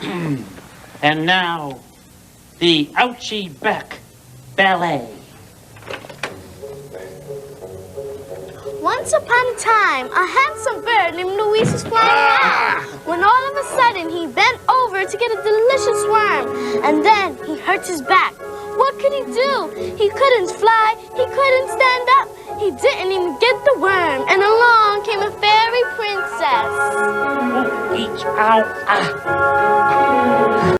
And now, the Ouchie Beck Ballet. Once upon a time, a handsome bird named Luis was flying around when all of a sudden he bent over to get a delicious worm, and then he hurt his back. What could he do? He couldn't fly, he couldn't stand up, he didn't even get the worm, and along came a fairy princess. Each ow, ah.